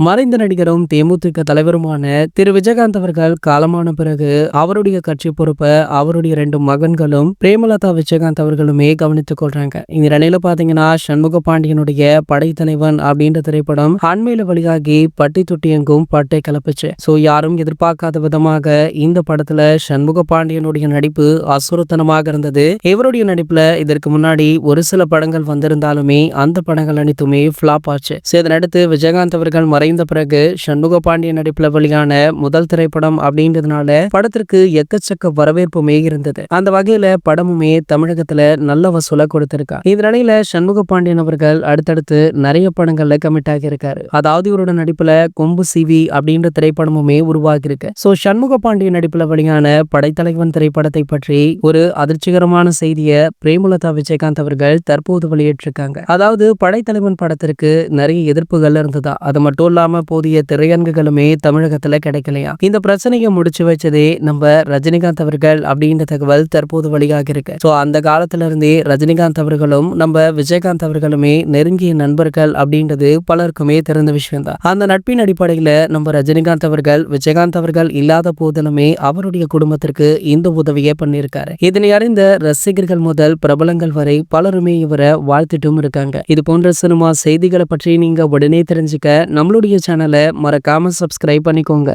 மறைந்த நடிகரும் தேமுதிக தலைவருமான திரு விஜயகாந்த் அவர்கள் காலமான பிறகு அவருடைய கட்சி பொறுப்பை அவருடைய 2 மகன்களும் பிரேமலதா விஜயகாந்த் அவர்களுமே கவனித்துக் கொள்றாங்க. இந்த நிலையில பாத்தீங்கன்னா சண்முக பாண்டியனுடைய படைத்தலைவன் அப்படின்ற திரைப்படம் அண்மையில வெளியாகி பட்டி தொட்டி எங்கும் பட்டை கிளப்புச்சு. யாரும் எதிர்பார்க்காத விதமாக இந்த படத்துல சண்முக பாண்டியனுடைய நடிப்பு அசுரத்தனமாக இருந்தது. இவருடைய நடிப்புல இதற்கு முன்னாடி ஒரு சில படங்கள் வந்திருந்தாலுமே அந்த படங்கள் அனைத்துமே ஃபிளாப் ஆச்சு. இதனடுத்து விஜயகாந்த் அவர்கள் மறைந்த பிறகு சண்முக பாண்டியன் நடிப்புல வெளியான முதல் திரைப்படம் அப்படின்றதுனால படத்திற்கு எக்கச்சக்க வரவேற்புமே இருந்தது. அந்த வகையில படமுமே தமிழகத்துல நல்ல வசூலை கொடுத்திருக்கா. இந்த நிலையில சண்முக பாண்டியன் அவர்கள் அடுத்தடுத்து நிறைய படங்கள்ல கமிட் ஆகியிருக்காரு. அதாவது இவரோட நடிப்புல கொம்பு சிவி அப்படின்ற திரைப்படமுமே உருவாகி இருக்கு. சண்முக பாண்டியன் நடிப்புல வெளியான படைத்தலைவன் திரைப்படத்தை பற்றி ஒரு அதிர்ச்சிகரமான செய்தியை பிரேமலதா விஜயகாந்த் அவர்கள் தற்போது வெளியிட்டிருக்காங்க. அதாவது படைத்தலைவன் படத்திற்கு நிறைய எதிர்ப்புகள் இருந்ததா, அது மட்டும் இல்லாம போதிய திரையரங்குகளுமே தமிழகத்துல கிடைக்கலையா. இந்த பிரச்சனையை முடிச்சு வச்சதே நம்ம ரஜினிகாந்த் அவர்கள் அப்படின்ற தகவல் தற்போது வெளியாகி இருக்கு. அந்த காலத்துல இருந்தே ரஜினிகாந்த் அவர்களும் நம்ம விஜயகாந்த் அவர்களுமே நெருங்கிய நண்பர்கள் அப்படின்றது பலருக்குமே தெரிந்த விஷயம் தான். அந்த நட்பின் அடிப்படையில நம்ம ரஜினிகாந்த் அவர்கள் விஜயகாந்த் அவர்கள் இல்லாத போதிலுமே அவருடைய குடும்பத்திற்கு இந்த உதவியை பண்ணியிருக்காரு. இதனை அறிந்த ரசிகர்கள் முதல் பிரபலங்கள் வரை பலருமே இவரை வாழ்த்திட்டும் இருக்காங்க. இது போன்ற சினிமா செய்திகளை பற்றி நீங்க உடனே தெரிஞ்சுக்க நம்மளுடைய சேனலை மறக்காம சப்ஸ்கிரைப் பண்ணிக்கோங்க.